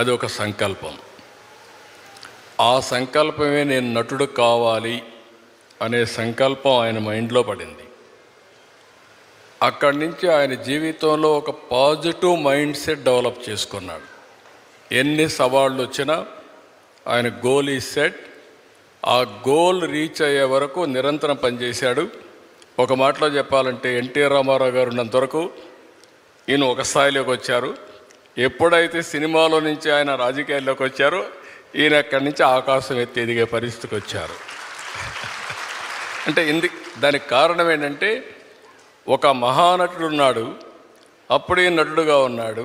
అది ఒక సంకల్పం. ఆ సంకల్పమే నేను నటుడు కావాలి అనే సంకల్పం ఆయన మైండ్లో పడింది. అక్కడి నుంచి ఆయన జీవితంలో ఒక పాజిటివ్ మైండ్ సెట్ డెవలప్ చేసుకున్నాడు. ఎన్ని సవాళ్ళు వచ్చినా ఆయన గోల్ ఈ సెట్. ఆ గోల్ రీచ్ అయ్యే వరకు నిరంతరం పనిచేశాడు. ఒక మాటలో చెప్పాలంటే ఎన్టీఆర్ రామారావు గారు ఉన్నంత వరకు ఈయన ఒక స్థాయిలోకి వచ్చారు. ఎప్పుడైతే సినిమాలో నుంచి ఆయన రాజకీయాల్లోకి వచ్చారో ఈయన అక్కడి నుంచి ఆకాశం ఎత్తి ఎదిగే పరిస్థితికి వచ్చారు. అంటే దానికి కారణం ఏంటంటే ఒక మహానటుడు ఉన్నాడు, అప్పుడే నటుడుగా ఉన్నాడు.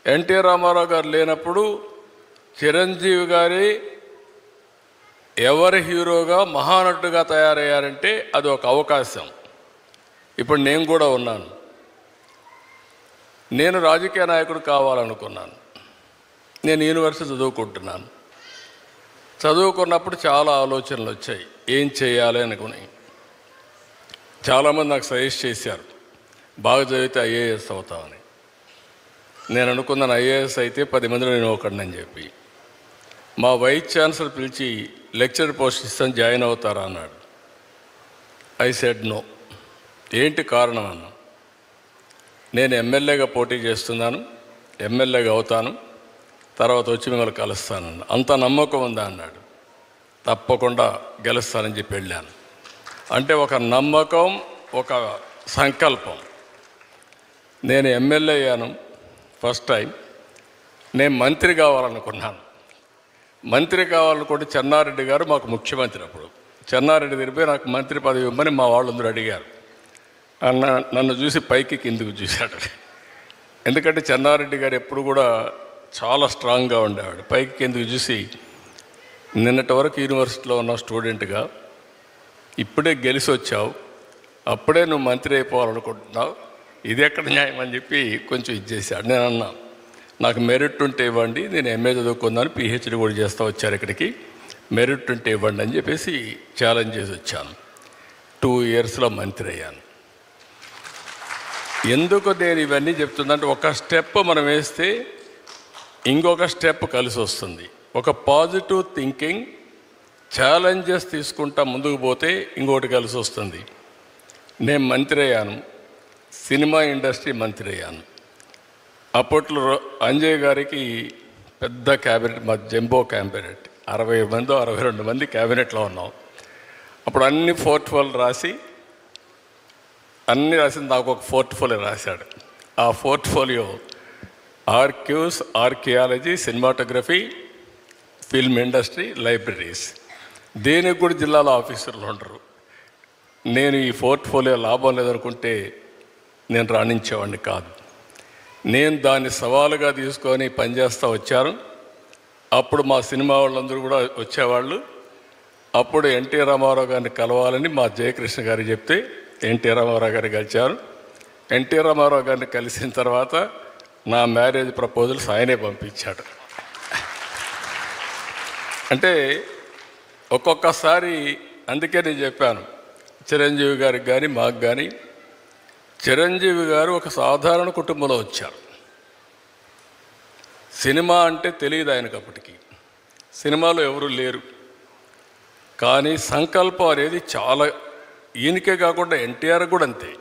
ఎన్టీఆర్ రామారావు గారు లేనప్పుడు చిరంజీవి గారి ఎవరి హీరోగా మహానటుడుగా తయారయ్యారంటే అది ఒక అవకాశం. ఇప్పుడు నేను కూడా ఉన్నాను. నేను రాజకీయ నాయకుడు కావాలనుకున్నాను. నేను యూనివర్సిటీ చదువుకుంటున్నాను. చదువుకున్నప్పుడు చాలా ఆలోచనలు వచ్చాయి, ఏం చేయాలి అనుకుని. చాలామంది నాకు సజెస్ట్ చేశారు, బాగా చదివితే ఐఏఎస్ అవుతామని. నేను అనుకున్నాను ఐఏఎస్ అయితే 10 మందిలో నేను ఒకడిని చెప్పి. మా వైస్ ఛాన్సలర్ పిలిచి లెక్చరర్ పోస్ట్ ఇస్తాను, జాయిన్ అవుతారా అన్నాడు. I said no. ఏంటి కారణం అన్నా. నేను ఎమ్మెల్యేగా పోటీ చేస్తున్నాను, ఎమ్మెల్యేగా అవుతాను, తర్వాత వచ్చి మిమ్మల్ని కలుస్తానన్న. అంత నమ్మకం ఉందా అన్నాడు. తప్పకుండా గెలుస్తానని చెప్పి వెళ్ళాను. అంటే ఒక నమ్మకం, ఒక సంకల్పం. నేను ఎమ్మెల్యే అయ్యాను ఫస్ట్ టైం. నేను మంత్రి కావాలనుకున్నాను. మంత్రి కావాలనుకుంటే చెన్నారెడ్డి గారు మాకు ముఖ్యమంత్రి. అప్పుడు చెన్నారెడ్డి తిరిగిపోయి నాకు మంత్రి పదవి ఇవ్వమని మా వాళ్ళందరూ అడిగారు. నన్ను చూసి పైకి కిందికి చూశాడు. ఎందుకంటే చెన్నారెడ్డి గారు ఎప్పుడు కూడా చాలా స్ట్రాంగ్గా ఉండేవాడు. పైకి కిందికి చూసి, నిన్నటి వరకు యూనివర్సిటీలో ఉన్న స్టూడెంట్గా ఇప్పుడే గెలిచి వచ్చావు, అప్పుడే నువ్వు మంత్రి అయిపోవాలనుకుంటున్నావు, ఇది ఎక్కడ న్యాయం అని చెప్పి కొంచెం ఇచ్చేసాడు. నేను అన్నా, నాకు మెరిట్ ఉంటే ఇవ్వండి, నేను ఎంఏ చదువుకున్నాను, పిహెచ్డి కూడా చేస్తూ వచ్చారు ఇక్కడికి, మెరిట్ ఉంటే ఇవ్వండి అని చెప్పేసి ఛాలెంజ్ చేసి వచ్చాను. 2 ఇయర్స్లో మంత్రి అయ్యాను. ఎందుకు నేను ఇవన్నీ చెప్తుందంటే, ఒక స్టెప్ మనం వేస్తే ఇంకొక స్టెప్ కలిసి వస్తుంది. ఒక పాజిటివ్ థింకింగ్, ఛాలెంజెస్ తీసుకుంటా ముందుకు పోతే ఇంకోటి కలిసి వస్తుంది. నేను మంత్రి అయ్యాను, సినిమా ఇండస్ట్రీ మంత్రి అయ్యాను. అప్పట్లో అంజయ్ గారికి పెద్ద క్యాబినెట్, మా జంబో క్యాబినెట్, 60 మందో 62 మంది క్యాబినెట్లో ఉన్నాం. అప్పుడు అన్ని పోర్ట్ఫోలియో రాసి నాకు ఒక పోర్ట్ఫోలియో రాశాడు. ఆ portfolio archives, archaeology, cinematography, film industry, libraries. దేనికి కూడా జిల్లాలో ఆఫీసర్లు ఉండరు. నేను ఈ పోర్ట్ఫోలియో లాభం లేదనుకుంటే నేను రాణించేవాడిని కాదు. నేను దాన్ని సవాలుగా తీసుకొని పనిచేస్తూ వచ్చాను. అప్పుడు మా సినిమా వాళ్ళందరూ కూడా వచ్చేవాళ్ళు. అప్పుడు ఎన్టీ రామారావు గారిని కలవాలని మా జయకృష్ణ గారికి చెప్తే ఎన్టీ రామారావు గారిని కలిశారు. ఎన్టీ రామారావు గారిని కలిసిన తర్వాత నా మ్యారేజ్ ప్రపోజల్స్ ఆయనే పంపించాడు. అంటే ఒక్కొక్కసారి, అందుకే నేను చెప్పాను చిరంజీవి గారికి కానీ మాకు కానీ, చిరంజీవి గారు ఒక సాధారణ కుటుంబంలో వచ్చారు. సినిమా అంటే తెలియదు ఆయనకు అప్పటికి, సినిమాలో ఎవరు లేరు. కానీ సంకల్పం అనేది చాలా, ఈయనకే కాకుండా ఎన్టీఆర్ కూడా అంతే.